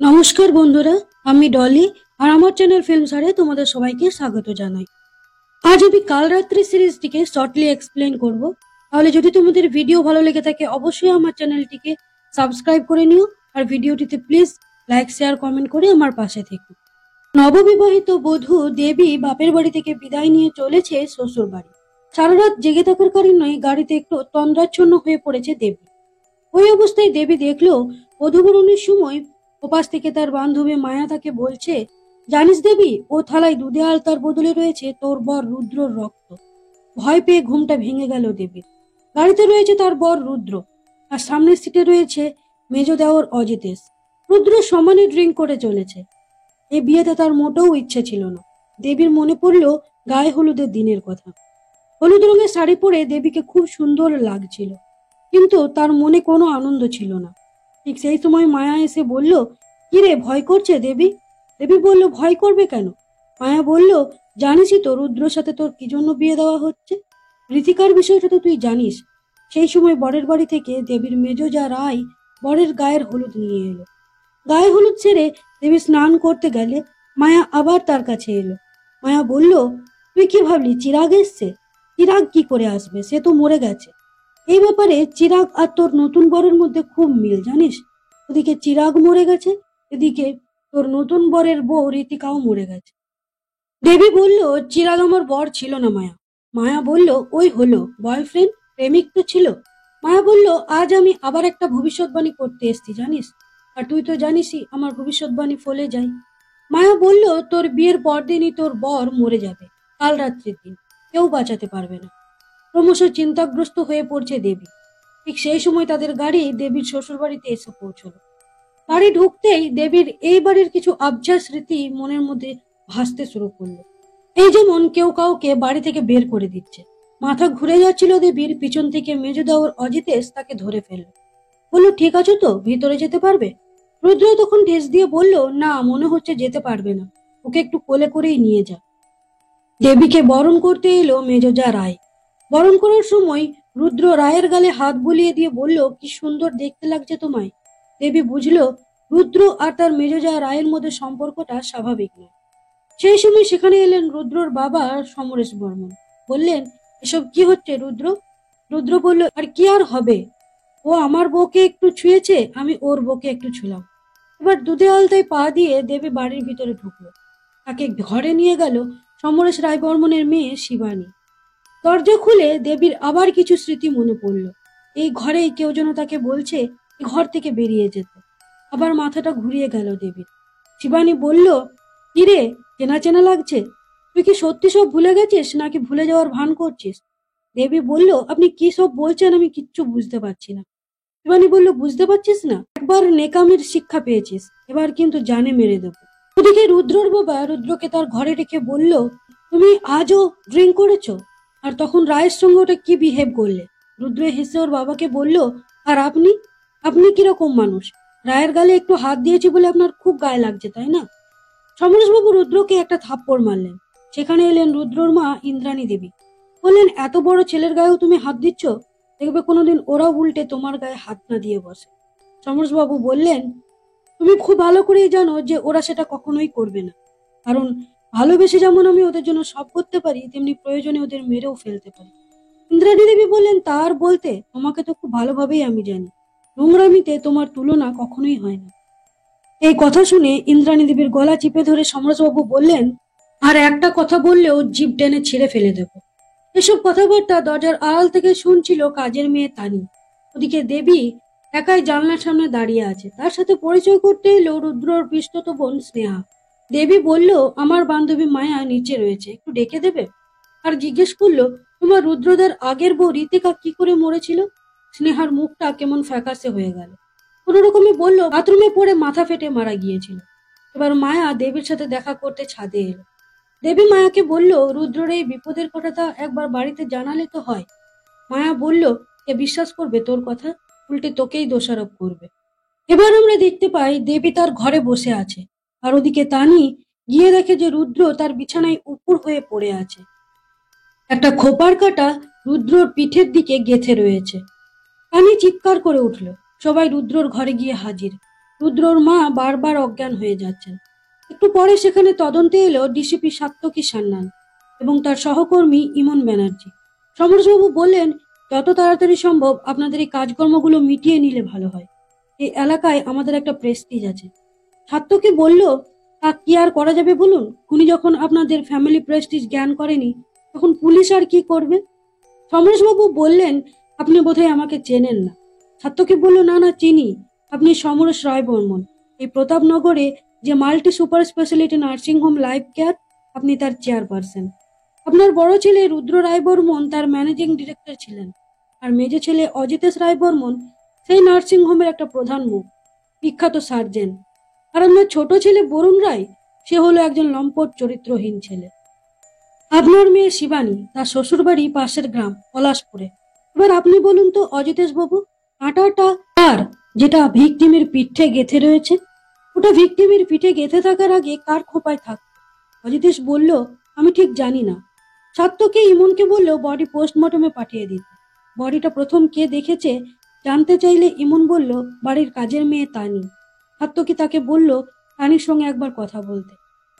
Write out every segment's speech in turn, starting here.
নমস্কার বন্ধুরা, আমি ডলি আর আমার চ্যানেল ফিল্মসারে তোমাদের সবাইকে স্বাগত জানাই। আজ আমি কাল রাত্রি সিরিজটিকে শর্টলি এক্সপ্লেন করব। তাহলে যদি তোমাদের ভিডিও ভালো লেগে থাকে অবশ্যই আমার চ্যানেলটিকে সাবস্ক্রাইব করে নিও আর ভিডিওটিতে প্লিজ লাইক শেয়ার কমেন্ট করে আমার পাশে থেকো। নববিবাহিত বধূ দেবী বাপের বাড়ি থেকে বিদায় নিয়ে চলেছে শ্বশুর বাড়ি। সারা রাত জেগে থাকার কারণে গাড়িতে একটু তন্দ্রাচ্ছন্ন হয়ে পড়েছে দেবী। ওই অবস্থায় দেবী দেখলো বধূবরণের সময় ওপাশ থেকে তার বান্ধবী মায়া তাকে বলছে, জানিস দেবী, ও থালায় দুধে আলতার বদলে রয়েছে তোর বর রুদ্রর রক্ত। ভয় পেয়ে ঘুমটা ভেঙে গেল দেবীর। গাড়িতে রয়েছে তার বর রুদ্র আর সামনের সিটে রয়েছে মেজ দেওর অজিতেশ। রুদ্র সমানে ড্রিঙ্ক করে চলেছে। এই বিয়েতে তার মোটেও ইচ্ছে ছিল না। দেবীর মনে পড়লো গায়ে হলুদের দিনের কথা। হলুদ রঙের শাড়ি পরে দেবীকে খুব সুন্দর লাগছিল, কিন্তু তার মনে কোনো আনন্দ ছিল না। ঠিক সেই সময় মায়া এসে বলল, কিরে, ভয় করছে দেবী? দেবী বলল, ভয় করবে কেন? মায়া বলল, জানিসই তো রুদ্রর সাথে তোর কি জন্য বিয়ে দেওয়া হচ্ছে। ঋতিকার বিষয়টা তো তুই জানিস। সেই সময় বরের বাড়ি থেকে দেবীর মেজজা রায় বরের গায়ের হলুদ নিয়ে এলো। গায়ে হলুদ ছেড়ে দেবী স্নান করতে গেলে মায়া আবার তার কাছে এলো। মায়া বলল, তুই কি ভাবলি চিরাগ এসছে? চিরাগ কি করে আসবে, সে তো মরে গেছে। এই ব্যাপারে চিরাগ আর তোর নতুন বরের মধ্যে খুব মিল, জানিস। ওদিকে চিরাগ মরে গেছে, এদিকে তোর নতুন বরের বউ ঋতিকাও মরে গেছে। দেবী বলল, চিরাগ আমার বর ছিল না মায়া। মায়া বলল, ওই হলো বয়ফ্রেন্ড, প্রেমিক তো ছিল। মায়া বলল, আজ আমি আবার একটা ভবিষ্যৎবাণী করতে এসেছি, জানিস। আর তুই তো জানিসই আমার ভবিষ্যৎবাণী ফলে যায়। মায়া বলল, তোর বিয়ের পরদিনই তোর বর মরে যাবে, কাল রাত্রির দিন। কেউ বাঁচাতে পারবে না। ক্রমশ চিন্তাগ্রস্ত হয়ে পড়ছে দেবী। ঠিক সেই সময় তাদের গাড়ি দেবীর শ্বশুর বাড়িতে এসে পৌঁছলো। বাড়ি ঢুকতেই দেবীর এই বাড়ির কিছু আবঝা স্মৃতি মনের মধ্যে ভাসতে শুরু করলো। এই যেমন কেউ কাউকে বাড়ি থেকে বের করে দিচ্ছে। মাথা ঘুরে যাচ্ছিল দেবীর, পিছন থেকে মেজদাওর অজিতেশ তাকে ধরে ফেলল। বললো, ঠিক আছো তো, ভিতরে যেতে পারবে? রুদ্র তখন ঠেস দিয়ে বলল, না, মনে হচ্ছে যেতে পারবে না, ওকে একটু কোলে করেই নিয়ে যা। দেবীকে বরণ করতে এলো মেজজা রায়। বরণ করার সময় রুদ্র রায়ের গালে হাত বুলিয়ে দিয়ে বলল, কি সুন্দর দেখতে লাগছে তোমায়। দেবী বুঝলো রুদ্র আর তার মেজজা রায়ের মধ্যে সম্পর্কটা স্বাভাবিক নয়। সেই সময় সেখানে এলেন রুদ্রর বাবা সমরেশ বর্মন। বললেন, এসব কি হচ্ছে রুদ্র? রুদ্র বলল, আর কি আর হবে, ও আমার বউকে একটু ছুঁয়েছে, আমি ওর বউকে একটু ছুলাম। এবার দুধে আলতায় পা দিয়ে দেবী বাড়ির ভিতরে ঢুকলো। তাকে ঘরে নিয়ে গেল সমরেশ রায় বর্মনের মেয়ে শিবানী। দরজা খুলে দেবীর আবার কিছু স্মৃতি মনে পড়ল। এই ঘরেই কেউ যেন তাকে বলছে এই ঘর থেকে বেরিয়ে যেতে। আবার মাথাটা ঘুরিয়ে গেল দেবীর। শিবানী বলল, কিরে, চেনা চেনা লাগছে। তুই কি সত্যি সব ভুলে গেছিস নাকি ভুলে যাওয়ার ভান করছিস? দেবী বলল, আপনি কি সব বলছেন, আমি কিচ্ছু বুঝতে পারছি না। শিবানী বলল, বুঝতে পারছিস না? একবার নেকামির শিক্ষা পেয়েছিস, এবার কিন্তু জানে মেরে দেবো। ওদিকে রুদ্রর বাবা রুদ্রকে তার ঘরে রেখে বলল, তুমি আজও ড্রিঙ্ক করেছো? আর তখন রায়ের সঙ্গে ওটা কি বিহেভ করলে? রুদ্র হেসে ওর বাবাকে বলল, আর আপনি আপনি কিরকম মানুষ? রায়ের গালে একটু হাত দিয়েছি বলে আপনার খুব গায়ে লাগছে, তাই না? সমরেশবাবু রুদ্রকে একটা থাপ্পড় মারলেন। সেখানে এলেন রুদ্রর মা ইন্দ্রাণী দেবী। বললেন, এত বড় ছেলের গায়েও তুমি হাত দিচ্ছ? দেখবে কোনোদিন ওরাও উল্টে তোমার গায়ে হাত না দিয়ে বসে। সমরেশবাবু বললেন, তুমি খুব ভালো করেই জানো যে ওরা সেটা কখনোই করবে না। কারণ ভালোবেসে যেমন আমি ওদের জন্য সব করতে পারি, তেমনি প্রয়োজনে ওদের মেরেও ফেলতে পারি। ইন্দ্রাণী দেবী বললেন, তার বলতে, তোমাকে তো খুব ভালোভাবেই আমি জানি। নোংরামিতে তোমার তুলনা কখনোই হয় না। এই কথা শুনে ইন্দ্রাণী দেবীর গলা চিপে ধরে সমরেশবাবু বললেন, আর একটা কথা বললেও জিভ টেনে ছিঁড়ে ফেলে দেব। এসব কথাবার্তা দরজার আড়াল থেকে শুনছিল কাজের মেয়ে তানি। ওদিকে দেবী একাই জানলার সামনে দাঁড়িয়ে আছে। তার সাথে পরিচয় করতে এলো রুদ্রর পিস্তত বোন স্নেহা। দেবী বলল, আমার বান্ধবী মায়া নিচে রয়েছে, একটু ডেকে দেবে? আর জিজ্ঞেস করলো, তোমার রুদ্রদার আগের বউ ঋতিকা কি করে মরেছিল? স্নেহার মুখটা কেমন ফ্যাকাশে হয়ে গেল। কোন রকমে বলল, বাথরুমে পড়ে মাথা ফেটে মারা গিয়েছিল। এবার মায়া দেবীর সাথে দেখা করতে ছাদে এলো। দেবী মায়াকে বলল, রুদ্রের এই বিপদের কথাটা একবার বাড়িতে জানালে তো হয়। মায়া বলল, কে বিশ্বাস করবে তোর কথা? উল্টে তোকেই দোষারোপ করবে। এবার আমরা দেখতে পাই দেবী তার ঘরে বসে আছে, আর ওদিকে তানি গিয়ে দেখে যে রুদ্র তার বিছানায় উপুর হয়ে পড়ে আছে। একটা খোপার কাঁটা রুদ্রর পিঠের দিকে গেঁথে রয়েছে। তানি চিৎকার করে উঠল। সবাই রুদ্রর ঘরে গিয়ে হাজির। রুদ্রর মা বারবার অজ্ঞান হয়ে যাচ্ছেন। একটু পরে সেখানে তদন্তে এলো ডিসিপি সাত্তকী সান্যাল এবং তার সহকর্মী ইমন ব্যানার্জি। সমরেশবাবু বললেন, যত তাড়াতাড়ি সম্ভব আপনাদের এই কাজকর্মগুলো মিটিয়ে নিলে ভালো হয়। এই এলাকায় আমাদের একটা প্রেস্টিজ আছে। সাত্তকী বলল, তা কি আর করা যাবে বলুন? খুনি যখন আপনাদের ফ্যামিলি প্রেস্টিজ জ্ঞান করেনি, তখন পুলিশ আর কি করবে? সমরেশবাবু বললেন, আপনি বোধহয় আমাকে চেনেন না। সাত্তকী বলল, না না, চিনি। আপনি সমরেশ রায় বর্মন। এই প্রতাপনগরে যে multi super speciality nursing home life care, আপনি তার চেয়ারপারসন। আপনার বড় ছেলে রুদ্র রায় বর্মন তার ম্যানেজিং ডিরেক্টর ছিলেন, আর মেজো ছেলে অজিতেশ রায় বর্মন সেই নার্সিং হোমের একটা প্রধান মুখ, বিখ্যাত সার্জেন। আর আপনার ছোট ছেলে বরুণ রায়, সে হলো একজন লম্পট চরিত্রহীন ছেলে। আপনার মেয়ে শিবানী, তার শ্বশুর বাড়ি পাশের গ্রাম পলাশপুরে। এবার আপনি বলুন তো অজিতেশ বাবু, কাঁটাটা আর যেটা ভিকটিমের পিঠে গেঁথে রয়েছে, ওটা ভিকটিমের পিঠে গেঁথে থাকার আগে কার খোপায় থাকতো? অজিতেশ বলল, আমি ঠিক জানি না। সাত্তকী ইমনকে বলল বডি পোস্টমর্টমে পাঠিয়ে দিতে। বডিটা প্রথম কে দেখেছে জানতে চাইলে ইমন বলল, বাড়ির কাজের মেয়ে তানি। সাত্তকী তাকে বলল তানির সঙ্গে একবার কথা বলতে।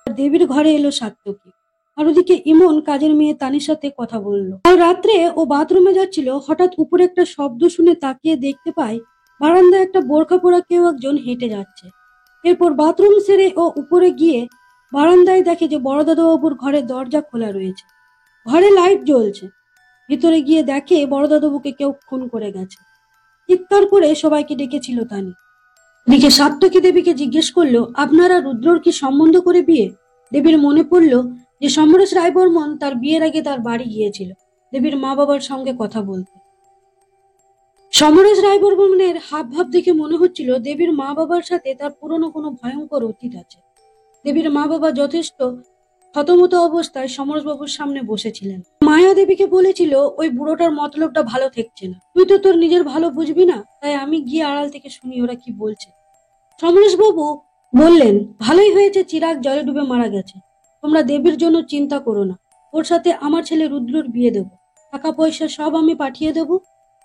দেবীর ঘরে এলো সাত্তকী, আর ওদিকে ইমন কাজের মেয়ে তানির সাথে কথা বলল। কাল রাত্রে ও বাথরুমে যাচ্ছিল, হঠাৎ উপরে একটা শব্দ শুনে তাকিয়ে দেখতে পায় বারান্দায় একটা বোরখা পরা কেউ একজন হেঁটে যাচ্ছে। এরপর বাথরুম সেরে ও উপরে গিয়ে বারান্দায় দেখে যে বড়দাদাবাবুর ঘরের দরজা খোলা রয়েছে, ঘরে লাইট জ্বলছে। ভিতরে গিয়ে দেখে বড়দাদাবাবুকে কেউ খুন করে গেছে। চিৎকার করে সবাইকে ডেকেছিল তানি। এদিকে সাত্তকী দেবীকে জিজ্ঞেস করলো, আপনারা রুদ্রর কি সম্বন্ধ করে বিয়ে? দেবীর মনে পড়ল যে সমরেশ রায়বর্মন তার বিয়ের আগে তার বাড়ি গিয়েছিল দেবীর মা বাবার সঙ্গে কথা বলতে। সমরেশ রায়বর্মনের হাব ভাব দেখে মনে হচ্ছিল দেবীর মা বাবার সাথে তার পুরনো কোনো ভয়ঙ্কর অতীত আছে। দেবীর মা বাবা যথেষ্ট থতমত অবস্থায় সমরেশবাবুর সামনে বসেছিলেন। মায়া দেবীকে বলেছিল, ওই বুড়োটার মতলবটা ভালো ঠেকছে না, তুই তো তোর নিজের ভালো বুঝবি না, তাই আমি গিয়ে আড়াল থেকে শুনি ওরা কি বলছে। সমরেশবাবু বললেন, ভালোই হয়েছে চিরাগ জলে ডুবে মারা গেছে। তোমরা দেবীর জন্য চিন্তা করো না, ওর সাথে আমার ছেলে রুদ্রর বিয়ে দেবো। টাকা পয়সা সব আমি পাঠিয়ে দেবো,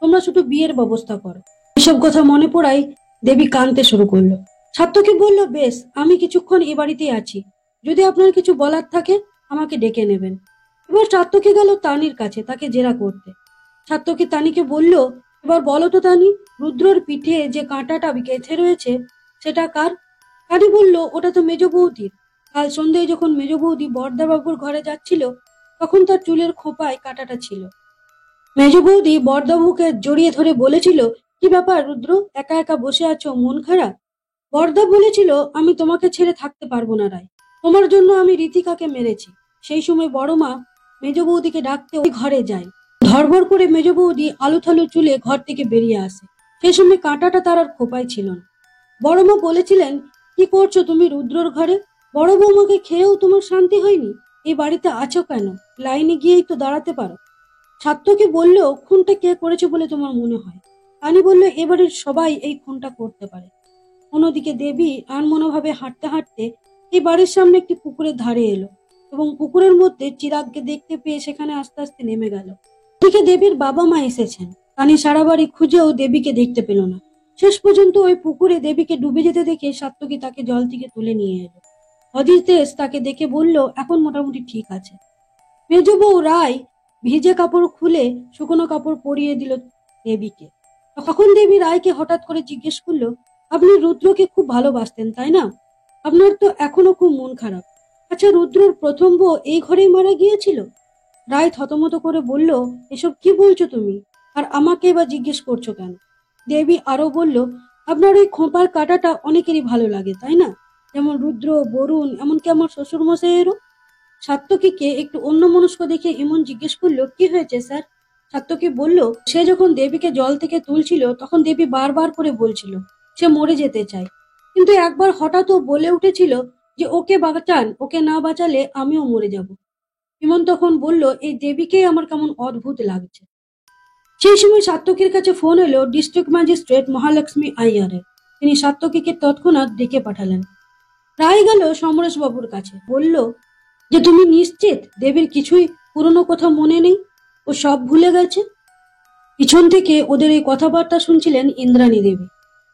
তোমরা শুধু বিয়ের ব্যবস্থা করো। এসব কথা মনে পড়াই দেবী কাঁদতে শুরু করলো। সাত্তকী বলল, বেশ, আমি কিছুক্ষণ এ বাড়িতেই আছি, যদি আপনার কিছু বলার থাকে আমাকে ডেকে নেবেন। এবার সাত্তকী গেল তানির কাছে তাকে জেরা করতে। সাত্তকী তানিকে বলল, এবার বলো তো তানি, রুদ্রর পিঠে যে কাঁটাটা গেঁথে রয়েছে সেটা কার? তানি বলল, ওটা তো মেজ বৌদির। কাল সন্ধ্যায় যখন মেজ বৌদি বরদাবাবুর ঘরে যাচ্ছিল, তখন তার চুলের খোঁপায় কাঁটাটা ছিল। মেজ বৌদি বরদাবাবুকে জড়িয়ে ধরে বলেছিল, কি ব্যাপার রুদ্র, একা একা বসে আছো, মন খারাপ? বরদা বলেছিল, আমি তোমাকে ছেড়ে থাকতে পারবো না রায়, তোমার জন্য আমি রীতিকাকে মেরেছি। সেই সময় বড় মা মেজ বৌদিকে ডাকতে ওই ঘরে যায়। ধরভর করে মেজ বৌদি আলুথালু চুলে ঘর থেকে বেরিয়ে আসে। সেই সময় কাঁটাটা তার আর খোপায় ছিল না। বড় মা বলেছিলেন, কি করছো তুমি রুদ্রর ঘরে? বড় বৌমাকে খেয়েও তোমার শান্তি হয়নি? এই বাড়িতে আছো কেন? লাইনে গিয়েই তো দাঁড়াতে পারো। সাত্তকী বলল, খুনটা কে করেছে বলে তোমার মনে হয়? তানি বলল, এবারের সবাই এই খুনটা করতে পারে। অন্যদিকে দেবী আনমনোভাবে হাঁটতে হাঁটতে এই বাড়ির সামনে একটি পুকুরের ধারে এলো এবং পুকুরের মধ্যে চিরাগকে দেখতে পেয়ে সেখানে আস্তে আস্তে নেমে গেল। এদিকে দেবীর বাবা মা এসেছেন। তানি সারা বাড়ি খুঁজেও দেবীকে দেখতে পেল না। শেষ পর্যন্ত ওই পুকুরে দেবীকে ডুবে যেতে দেখে সাত্তকী তাকে জল থেকে তুলে নিয়ে এলো। অজিতেশ তাকে দেখে বলল, এখন মোটামুটি ঠিক আছে। মেজ বউ রায় ভিজে কাপড় খুলে শুকনো কাপড় পরিয়ে দিল দেবীকে। তখন দেবী রায়কে হঠাৎ করে জিজ্ঞেস করলো, আপনি রুদ্রকে খুব ভালোবাসতেন তাই না? আপনার তো এখনো খুব মন খারাপ। আচ্ছা, রুদ্রর প্রথম বউ এই ঘরেই মারা গিয়েছিল? রায় থতমত করে বলল, এসব কি বলছো তুমি, আর আমাকে এবার জিজ্ঞেস করছো কেন? দেবী আরো বলল, আপনার ওই খোঁপার কাঁটাটা অনেকেরই ভালো লাগে তাই না? যেমন রুদ্র, বরুণ, এমনকি আমার শ্বশুর মশাইয়েরও। সাত্তকীকে একটু অন্যমনস্ক দেখে ইমন জিজ্ঞেস করলো, কি হয়েছে স্যার? সাত্তকী বলল, সে যখন দেবীকে জল থেকে তুলছিল তখন দেবী বারবার করে বলছিল সে মরে যেতে চায়, কিন্তু একবার হঠাৎ ও বলে উঠেছিল যে ওকে বাঁচান, ওকে না বাঁচালে আমিও মরে যাব। ইমন তখন বলল, এই দেবীকেই আমার কেমন অদ্ভুত লাগছে। সেই সময় সাত্তকীর কাছে ফোন এলো ডিস্ট্রিক্ট ম্যাজিস্ট্রেট মহালক্ষ্মী আইয়ারের। তিনি সাত্তকীকে তৎক্ষণাৎ ডেকে পাঠালেন। রায় গেল সমরেশ বাবুর কাছে, বলল যে তুমি নিশ্চিত দেবীর কিছুই পুরনো কথা মনে নেই, ও সব ভুলে গেছে? পিছন থেকে ওদের এই কথাবার্তা শুনছিলেন ইন্দ্রাণী দেবী।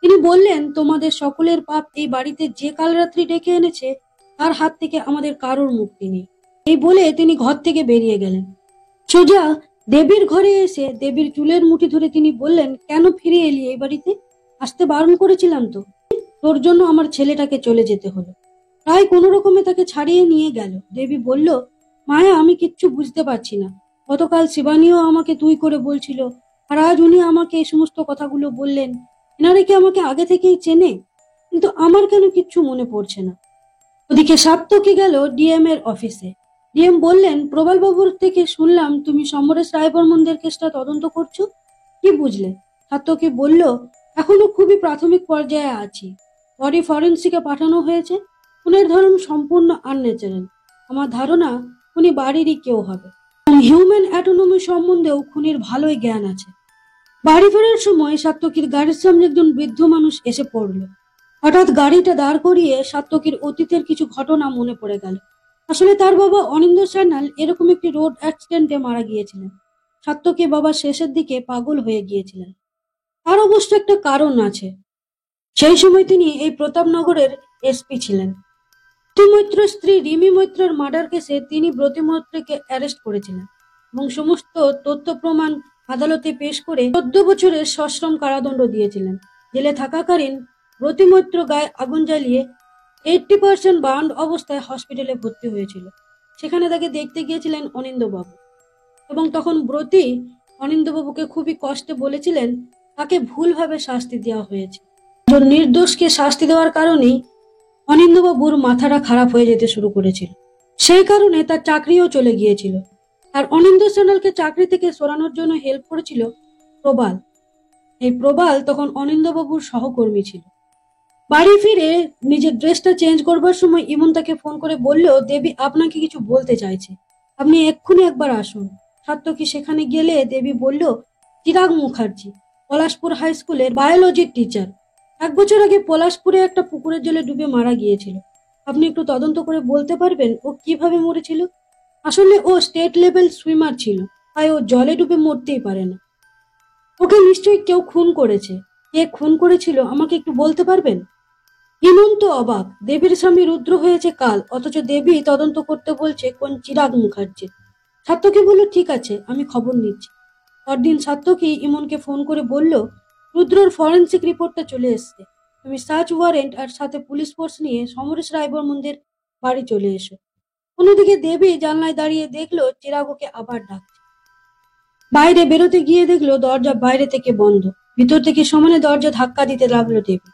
তিনি বললেন, তোমাদের সকলের পাপ এই বাড়িতে যে কাল রাত্রি ডেকে এনেছে তার হাত থেকে আমাদের কারোর মুক্তি নেই। এই বলে তিনি ঘর থেকে বেরিয়ে গেলেন। সোজা দেবীর ঘরে এসে দেবীর চুলের মুঠি ধরে তিনি বললেন, কেন ফিরে এলি এই বাড়িতে? আসতে বারণ করেছিলাম তো। তোর জন্য আমার ছেলেটাকে চলে যেতে হলো। প্রায় কোনো রকমে তাকে ছাড়িয়ে নিয়ে গেল। দেবী বলল, মায়া, আমি কিচ্ছু বুঝতে পারছি না। গতকাল শিবানীও আমাকে তুই করে বলছিল, আর আজ উনি আমাকে এই সমস্ত কথাগুলো বললেন। এনারে কি আমাকে আগে থেকেই চেনে? কিন্তু আমার কেন কিচ্ছু মনে পড়ছে না। ওদিকে সাত্তকী গেল ডিএম এর অফিসে। ডিএম বললেন, প্রবাল বাবুর থেকে শুনলাম তুমি সমরেশ রায়বর্মনদের কেসটা তদন্ত করছো। কি বুঝলে? সাত্তকী বলল, এখনো খুবই প্রাথমিক পর্যায়ে আছি। বডি ফরেন্সিকে পাঠানো হয়েছে। খুনের ধরন সম্পূর্ণ আনন্যাচারাল। আমার ধারণা উনি বাড়িরই কেউ হবে। হিউম্যান অ্যাটোনমি সম্বন্ধেও খুনির ভালোই জ্ঞান আছে। বাড়ি ফেরার সময় সাত্তকীর গাড়ির সামনে একজন বৃদ্ধ মানুষ এসে পড়ল। হঠাৎ গাড়িটা দাঁড় করিয়ে সাত্তকীর অতীতের কিছু ঘটনা মনে পড়ে গেল। আসলে তার বাবা অনিন্দ্য সান্যাল এরকম একটি রোড অ্যাক্সিডেন্টে মারা গিয়েছিলেন। সাত্তকী বাবা শেষের দিকে পাগল হয়ে গিয়েছিলেন। তার অবশ্য একটা কারণ আছে। সেই সময় তিনি এই প্রতাপনগরের এসপি ছিলেন। প্রতি মৈত্র স্ত্রী রিমি মৈত্রের মার্ডার কেসে তিনি ব্রতী মৈত্রকে অ্যারেস্ট করেছিলেন এবং সমস্ত তথ্য প্রমাণ আদালতে পেশ করে 14 বছরের সশ্রম কারাদণ্ড দিয়েছিলেন। জেলে থাকাকালীন ব্রতী মৈত্র গায়ে আগুন জ্বালিয়ে 80% বার্ন অবস্থায় হসপিটালে ভর্তি হয়েছিল। সেখানে তাকে দেখতে গিয়েছিলেন অনিন্দ্যবাবু এবং তখন ব্রতী অনিন্দ্যবাবুকে খুবই কষ্টে বলেছিলেন তাকে ভুলভাবে শাস্তি দেওয়া হয়েছে। নির্দোষকে শাস্তি দেওয়ার কারণেই অনিন্দ্যবাবুর মাথাটা খারাপ হয়ে যেতে শুরু করেছিল। সেই কারণে তার চাকরিও চলে গিয়েছিল। আর অনিন্দ্য সান্যালকে চাকরি থেকে সরানোর জন্য হেল্প করেছিল প্রবাল। এই প্রবাল তখন অনিন্দ্যবাবুর সহকর্মী ছিল। বাড়ি ফিরে নিজের ড্রেসটা চেঞ্জ করবার সময় ইমন তাকে ফোন করে বলল, দেবী আপনাকে কিছু বলতে চাইছে, আপনি এক্ষুনি একবার আসুন। সাত্তকী সেখানে গেলে দেবী বলল, চিরাগ মুখার্জি, পলাশপুর হাই স্কুলের বায়োলজির টিচার। 1 বছর আগে পলাশপুরে একটা পুকুরের জলে ডুবে মারা গিয়েছিল। আপনি একটু তদন্ত করে বলতে পারবেন ও কিভাবে মরেছিল? আসলে ও স্টেট লেভেল সুইমার ছিল, তাই ও জলে ডুবে মরতেই পারে না। ওকে নিশ্চয়ই কেউ খুন করেছে। কে খুন করেছিল আমাকে একটু বলতে পারবেন? ইমন তো অবাক। দেবীর স্বামী রুদ্র হয়েছে কাল, অথচ দেবী তদন্ত করতে বলছে কোন চিরাগ মুখার্জি। সাত্তকী বলল, ঠিক আছে, আমি খবর নিচ্ছি। পরদিন সাত্তকী ইমনকে ফোন করে বলল, রুদ্রর ফরেন্সিক রিপোর্টটা চলে এসছে। তুমি সার্চ ওয়ারেন্ট আর সাথে পুলিশ ফোর্স নিয়ে সমরেশ রায়বর্মনদের বাড়ি চলে এসো। অন্যদিকে দেবী জানলায় দাঁড়িয়ে দেখলো চিরাগ ওকে আবার ডাকছে। বাইরে বেরোতে গিয়ে দেখলো দরজা বাইরে থেকে বন্ধ। ভিতর থেকে সমানে দরজা ধাক্কা দিতে লাগলো দেবী।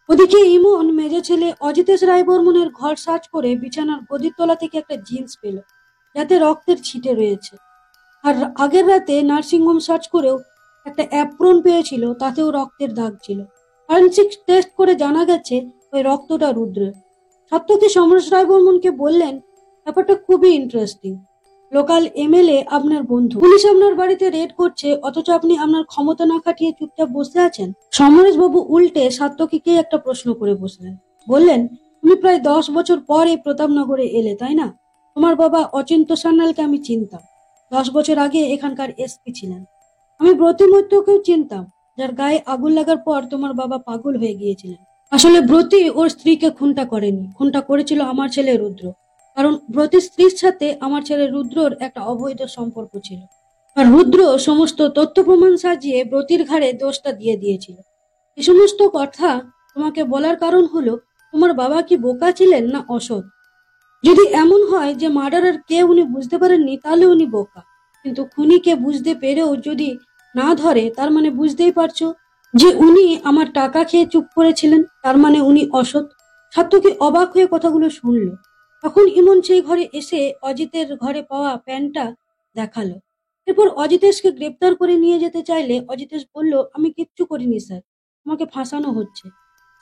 ওদিকে ইমন মেজো ছেলে অজিতেশ রায়বর্মনের ঘর সার্চ করে বিছানার গদির তলা থেকে একটা জিন্স পেল, যাতে রক্তের ছিটে রয়েছে। আর আগের রাতে নার্সিংহোম সার্চ করেও একটা অ্যাপ্রন পেয়েছিল, তাতেও রক্তের দাগ ছিল। ফরেনসিক টেস্ট করে জানা গেছে ওই রক্তটা রুদ্রের। সাত্তকী সমরেশ রায়বর্মনকে বললেন, ব্যাপারটা খুবই ইন্টারেস্টিং। লোকাল এমএলএ আপনার বন্ধু, পুলিশ আপনার বাড়িতে রেড করছে, অথচ আপনি আপনার ক্ষমতা না খাটিয়ে চুপচাপ বসে আছেন। সমরেশ বাবু উল্টে সাত্তকীকে একটা প্রশ্ন করে বসলেন। বললেন, তুমি প্রায় 10 বছর পর এই প্রতাপনগরে এলে, তাই না? তোমার বাবা অচিন্ত সান্যালকে আমি চিনতাম। 10 বছর আগে এখানকার এসপি ছিলেন। আমি ব্রতী মৈত্রকেও চিনতাম, যার গায়ে আগুন লাগার পর তোমার বাবা পাগল হয়ে গিয়েছিলেন। আসলে ব্রতী ওর স্ত্রীকে খুনটা করেনি, খুনটা করেছিল আমার ছেলে রুদ্র। কারণ ব্রতীর স্ত্রীর সাথে আমার ছেলে রুদ্রর একটা অবৈধ সম্পর্ক ছিল, আর রুদ্র সমস্ত তথ্য প্রমাণ সাজিয়ে ব্রতীর ঘাড়ে দোষটা দিয়ে দিয়েছিল। এই সমস্ত কথা তোমাকে বলার কারণ হলো, তোমার বাবা কি বোকা ছিলেন না অসৎ? যদি এমন হয় যে মার্ডারার কে উনি বুঝতে পারেননি, তাহলে উনি বোকা। কিন্তু খুনিকে বুঝতে পেরেও যদি না ধরে, তার মানে বুঝতেই পারছো যে উনি আমার টাকা খেয়ে চুপ করেছিলেন, তার মানে উনি অসৎ। সাত্তকী অবাক হয়ে কথাগুলো শুনলো। তখন ইমন সেই ঘরে এসে অজিতের ঘরে পাওয়া প্যান্টটা দেখালো। এরপর অজিতেশকে গ্রেপ্তার করে নিয়ে যেতে চাইলে অজিতেশ বলল, আমি কিচ্ছু করিনি স্যার, আমাকে ফাঁসানো হচ্ছে।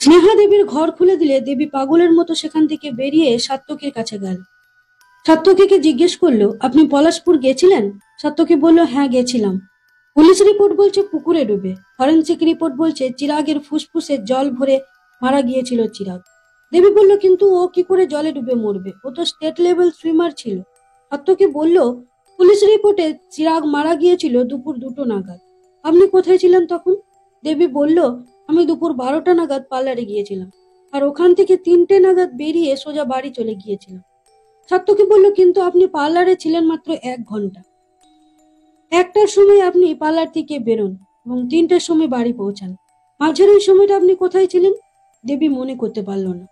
স্নেহা দেবীর ঘর খুলে দিলে দেবী পাগলের মতো সেখান থেকে বেরিয়ে সাত্তকীর কাছে গেল। সাত্তকীকে জিজ্ঞেস করলো, আপনি পলাশপুর গেছিলেন? সাত্তকী বলল, হ্যাঁ গেছিলাম। পুলিশ রিপোর্ট বলছে পুকুরে ডুবে, ফরেন্সিক রিপোর্ট বলছে চিরাগের ফুসফুসে জল ভরে মারা গিয়েছিল চিরাগ। দেবী বলল, কিন্তু ও কি করে জলে ডুবে মরবে? ও তো স্টেট লেভেল সুইমার ছিল। সাত্তকী বলল, পুলিশ রিপোর্টে চিরাগ মারা গিয়েছিল দুপুর 2টো নাগাদ। আপনি কোথায় ছিলেন তখন? দেবী বলল, আমি দুপুর 12টা নাগাদ পার্লারে গিয়েছিলাম, আর ওখান থেকে 3টে নাগাদ বেরিয়ে সোজা বাড়ি চলে গিয়েছিলাম। সাত্তকী বলল, কিন্তু আপনি পার্লারে ছিলেন মাত্র 1 ঘন্টা। 1টার সময় আপনি পার্লার থেকে বেরোন এবং 3টের সময় বাড়ি পৌঁছান। মাঝের ওই সময়টা আপনি কোথায় ছিলেন? দেবী মনে করতে পারল না।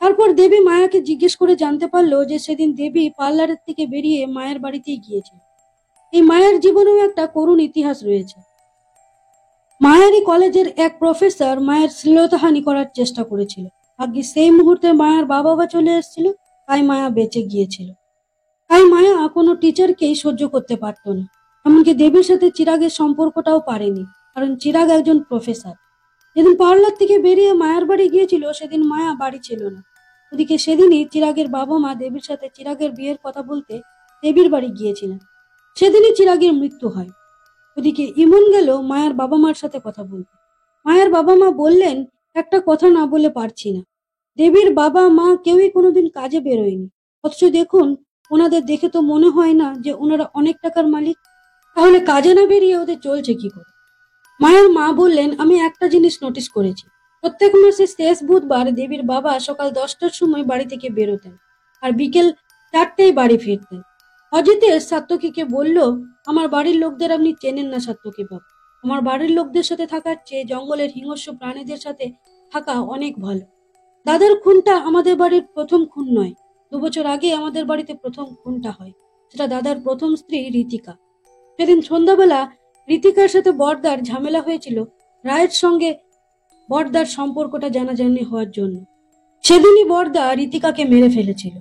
তারপর দেবী মায়াকে জিজ্ঞেস করে জানতে পারলো যে সেদিন দেবী পার্লারের থেকে বেরিয়ে মায়ের বাড়িতেই গিয়েছিল। এই মায়ের জীবনেও একটা করুণ ইতিহাস রয়েছে। মায়ারই কলেজের এক প্রফেসর মায়ের শ্লীলতাহানি করার চেষ্টা করেছিল। আগে সেই মুহূর্তে মায়ের বাবা চলে এসেছিল, তাই মায়া বেঁচে গিয়েছিল। তাই মায়া কোনো টিচারকেই সহ্য করতে পারত না, এমনকি দেবীর সাথে চিরাগের সম্পর্কটাও পারেনি, কারণ চিরাগ একজন প্রফেসর। যেদিন পার্লার থেকে বেরিয়ে মায়ের বাড়ি গিয়েছিল সেদিন মায়া বাড়ি ছিল না। ওদিকে সেদিনই চিরাগের বাবা মা দেবীর সাথে চিরাগের বিয়ের কথা বলতে দেবীর বাড়ি গিয়েছিলেন। সেদিনই চিরাগের মৃত্যু হয়। ওদিকে ইমন গেল মায়ের বাবা মার সাথে কথা বলতে। মায়ের বাবা মা বললেন, একটা কথা না বলে পারছি না। দেবীর বাবা মা কেউই কোনোদিন কাজে বেরোয়নি, অথচ দেখুন ওনাদের দেখে তো মনে হয় না যে ওনারা অনেক টাকার মালিক। তাহলে কাজে না বেরিয়ে ওদের চলছে কি করে? মায়ের মা বললেন, আমি একটা জিনিস নোটিস করেছি, প্রত্যেক মাসে শেষ বুধবার দেবীর বাবা সকাল 10টার সময় বাড়ি থেকে বেরোতেন আর বিকেল 4টেই বাড়ি ফিরতেন। অজিতেশ সাত্তকীকে বলল, আমার বাড়ির লোকদের আপনি চেনেন না সাত্তকী বাবু। আমার বাড়ির লোকদের সাথে থাকার চেয়ে জঙ্গলের হিংস্র প্রাণীদের সাথে থাকা অনেক ভালো। দাদার খুনটা আমাদের বাড়ির প্রথম খুন নয়। 2 বছর আগে আমাদের বাড়িতে প্রথম খুনটা হয়, সেটা দাদার প্রথম স্ত্রী রীতিকা। সেদিন সন্ধ্যাবেলা রীতিকার সাথে বড়দার ঝামেলা হয়েছিল রায়ের সঙ্গে বড়দার সম্পর্কটা জানাজানি হওয়ার জন্য। সেদিনই বড়দা রীতিকাকে মেরে ফেলেছিল,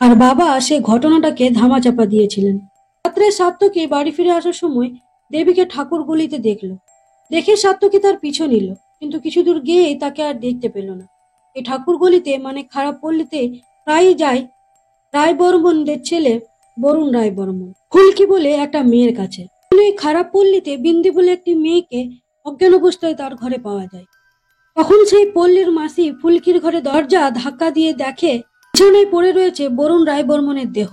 আর বাবা সে ঘটনাটাকে ধামাচাপা দিয়েছিলেন। রাত্রে সাত্তকী বাড়ি ফিরে আসার সময় দেবীকে ঠাকুর গলিতে দেখলো। দেখে সাত্তকী তার পিছু নিল, কিন্তু কিছু দূর গিয়েই তাকে আর দেখতে পেল না। এই ঠাকুর গলিতে মানে খারাপ পল্লীতে প্রায়ই যায় রায় বর্মনদের ছেলে বরুণ রায় বর্মন ফুলকি বলে একটা মেয়ের কাছে। এই খারাপ পল্লীতে বিন্দি বলে একটি মেয়েকে অজ্ঞান অবস্থায় তার ঘরে পাওয়া যায়। তখন সেই পল্লীর মাসি ফুলকির ঘরে দরজা ধাক্কা দিয়ে দেখে বিছানায় পড়ে রয়েছে বরুণ রায় বর্মনের দেহ।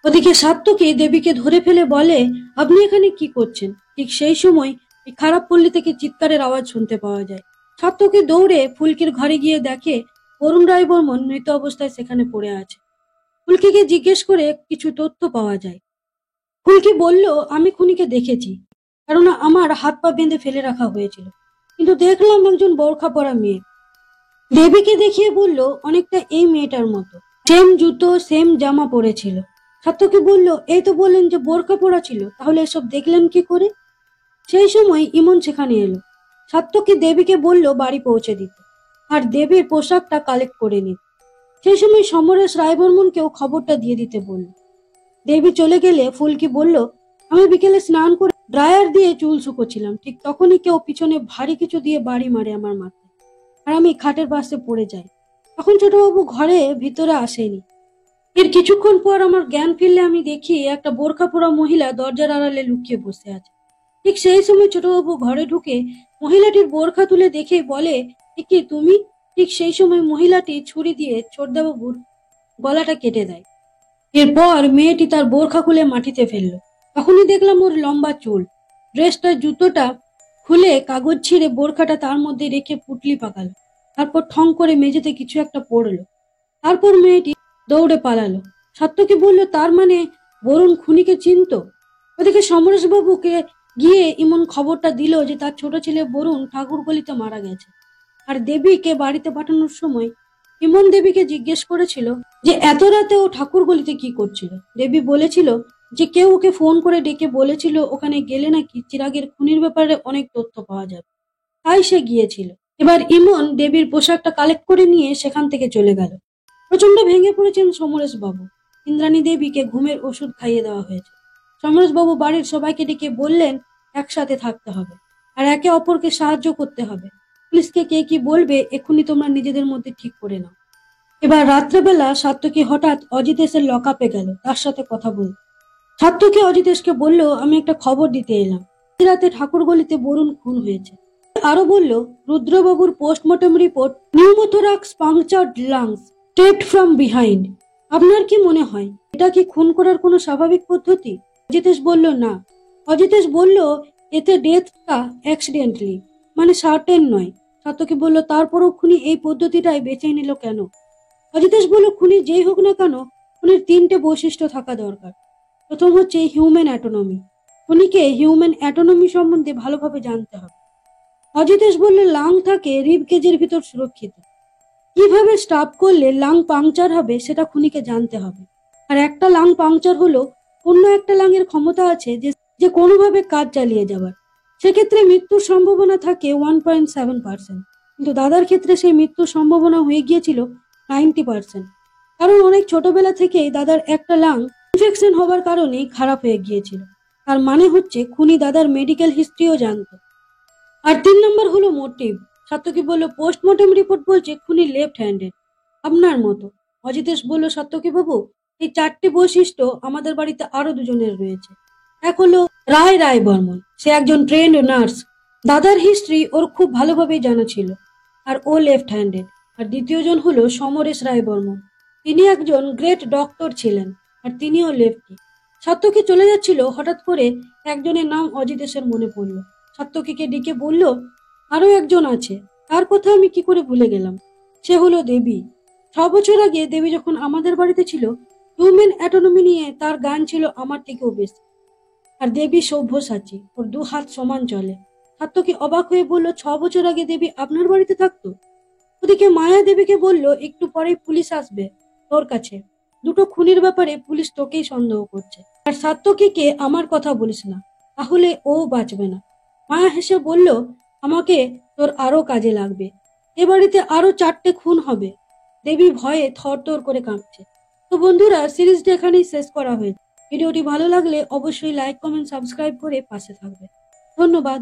ওদিকে সাত্তকী দেবীকে ধরে ফেলে বলে, আপনি এখানে কি করছেন? ঠিক সেই সময় এই খারাপ পল্লী থেকে চিৎকারের আওয়াজ শুনতে পাওয়া যায়। সাত্তকী দৌড়ে ফুলকির ঘরে গিয়ে দেখে বরুণ রায় বর্মন মৃত অবস্থায় সেখানে পড়ে আছে। ফুলকিকে জিজ্ঞেস করে কিছু তথ্য পাওয়া যায়। ফুলকি বলল, আমি খুনিকে দেখেছি, কেননা আমার হাত পা বেঁধে ফেলে রাখা হয়েছিল, কিন্তু দেখলাম একজন বোরখা পরা মেয়ে। দেবীকে দেখিয়ে বলল, অনেকটা এই মেয়েটার মতো, সেম জুতো সেম জামা পরেছিল। সাত্তকী বলল, এই তো বললেন যে বোরখা পরা ছিল, তাহলে এসব দেখলেন কি করে? সেই সময় ইমন সেখানে এলো। সাত্তকী দেবীকে বলল বাড়ি পৌঁছে দিতে আর দেবীর পোশাকটা কালেক্ট করে নিতে। সেই সময় সমরেশ রায়বর্মনকেও খবরটা দিয়ে দিতে বলল। দেবী চলে গেলে ফুলকি বলল, আমি বিকেলে স্নান করে ড্রায়ার দিয়ে চুল শুকোচ্ছিলাম, ঠিক তখনই কেউ পিছনে ভারী কিছু দিয়ে বাড়ি মারে আমার মাথায়, আর আমি খাটের পাশে পড়ে যাই। তখন ছোটবাবু ঘরে ভিতরে আসেনি। এর কিছুক্ষণ পর আমার জ্ঞান ফিরলে আমি দেখি একটা বোরখা পরা মহিলা দরজার আড়ালে লুকিয়ে বসে আছে। ঠিক সেই সময় ছোটবাবু ঘরে ঢুকে মহিলাটির বোরখা তুলে দেখে বলে, কি তুমি? ঠিক সেই সময় মহিলাটি ছুরি দিয়ে ছোটদাবাবুর গলাটা কেটে দেয়। এরপর মেয়েটি তার বোরখা খুলে মাটিতে ফেললো। তখনই দেখলাম ওর লম্বা চুল। ড্রেসটা জুতোটা খুলে কাগজ ছিঁড়ে বোরখাটা তার মধ্যে রেখে পুটলি পাকালো। তারপর ঠং করে মেঝেতে কিছু একটা পড়লো। তারপর মেয়েটি দৌড়ে পালালো। সাত্তকী বলল, তার মানে বরুণ খুনিকে চিনতো। ওদিকে সমরেশ বাবুকে গিয়ে ইমন খবরটা দিল যে তার ছোট ছেলে বরুণ ঠাকুরগলিতে মারা গেছে। আর দেবীকে বাড়িতে পাঠানোর সময় ইমন দেবীকে জিজ্ঞেস করেছিল যে এত রাতে ও ঠাকুরগলিতে কি করছিল। দেবী বলেছিল যে কেউ ওকে ফোন করে ডেকে বলেছিল ওখানে গেলে নাকি চিরাগের খুনির ব্যাপারে অনেক তথ্য পাওয়া যাবে, তাই সে গিয়েছিল। এবার ইমন দেবীর পোশাকটা কালেক্ট করে নিয়ে সেখান থেকে চলে গেল। প্রচন্ড ভেঙে পড়েছেন সমরেশ বাবু। ইন্দ্রাণী দেবীকে ঘুমের ওষুধ খাইয়ে দেওয়া হয়েছে। সমরেশ বাবু বাড়ির সবাইকে ডেকে বললেন, একসাথে থাকতে হবে আর একে অপরকে সাহায্য করতে হবে। পুলিশকে কে কি বলবে এক্ষুনি তোমরা নিজেদের মধ্যে ঠিক করে নাও। এবার রাত্রেবেলা সাত্তকী হঠাৎ অজিতেশের লকআপে গেল তার সাথে কথা বলতে। সাত্তকী অজিতেশকে বলল, আমি একটা খবর দিতে এলাম, রাতে ঠাকুরগলিতে বরুণ খুন হয়েছে। আরো বলল, রুদ্রবাবুর postmortem report pneumothorax punctured lungs stabbed from behind. আপনার কি মনে হয় এটা কি খুন করার কোনো স্বাভাবিক পদ্ধতি? অজিতেশ বলল, না। অজিতেশ বলল, এতে ডেথটা অ্যাক্সিডেন্টালি, মানে সার্টেন নয়। সাত্যকী বলল, তারপরও খুনি এই পদ্ধতিটাই বেছে নিল কেন? অজিতেশ বলল, খুনি যেই হোক না কেন, খুনির 3টে বৈশিষ্ট্য থাকা দরকার। প্রথম হচ্ছে হিউম্যান অ্যাটোনমি। খুনিকে হিউম্যান অ্যাটোনমি সম্বন্ধে ভালোভাবে জানতে হবে। অজিতেশ বলল, লাং থাকে রিব কেজের ভিতর সুরক্ষিত। কিভাবে স্টাফ করলে লাং পাংচার হবে সেটা খুনিকে জানতে হবে। আর একটা লাং পাংচার হলো অন্য একটা লাংয়ের ক্ষমতা আছে যে যে কোনোভাবে কাজ চালিয়ে যাবার। সেক্ষেত্রে মৃত্যুর সম্ভাবনা থাকে 1.7%, কিন্তু দাদার ক্ষেত্রে সেই মৃত্যুর সম্ভাবনা হয়ে গিয়েছিল 90%। কারণ অনেক ছোটবেলা থেকেই দাদার একটা লাং ইনফেকশন হবার কারণে খারাপ হয়ে গিয়েছিল। তার মানে হচ্ছে খুনি দাদার মেডিকেল হিস্ট্রিও জানতো। আর 3 নম্বর হলো মোটিভ। সাত্যকী বলল, পোস্টমর্টম রিপোর্ট বলছে খুনি লেফট হ্যান্ডেড, আপনার মতো। অজিতেশ বলল, সাত্যকী বাবু, এই 4টে বৈশিষ্ট্য আমাদের বাড়িতে আরো দুজনের রয়েছে। এক হলো রায় বর্মন, সে একজন ট্রেন্ড নার্স। দাদার হিস্ট্রি ওর খুব ভালোভাবেই জানা ছিল, আর ও লেফট হ্যান্ডেড। আর দ্বিতীয়জন হলো সমরেশ রায় বর্মন, তিনি একজন গ্রেট ডক্টর ছিলেন, আর তিনিও লেফটি। সাত্যকী চলে যাচ্ছিল, হঠাৎ করে একজনের নাম অজিতেশের মনে পড়লো। সাত্যকীকে ডেকে বলল, আরো একজন আছে, তার কথা আমি কি করে ভুলে গেলাম। সে হলো দেবী। 6 বছর আগে দেবী যখন আমাদের বাড়িতে ছিল, হিউম্যান অ্যাটোনমি নিয়ে তার গান ছিল আমার থেকেও বেশি। আর দেবী সব্যসাচী, ওর 2 হাত সমান চলে। সাত্যকী অবাক হয়ে বলল, 6 বছর আগে দেবী আপনার বাড়িতে থাকতো? ওদিকে মায়া দেবীকে বলল, একটু পরেই পুলিশ আসবে তোর কাছে। দুটো খুনির ব্যাপারে পুলিশ তোকেই সন্দেহ করছে, আর সাত্যকীকে আমার কথা বলিস না, তাহলে ও বাঁচবে না। মায়া হেসে বলল, আমাকে তোর আরো কাজে লাগবে। এ বাড়িতে আরো 4টে খুন হবে। দেবী ভয়ে থরথর করে কাঁপছে। তো বন্ধুরা, সিরিজটা এখানেই শেষ করা হয়েছে। ভিডিওটি ভালো লাগলে অবশ্যই লাইক, কমেন্ট, সাবস্ক্রাইব করে পাশে থাকবে। ধন্যবাদ।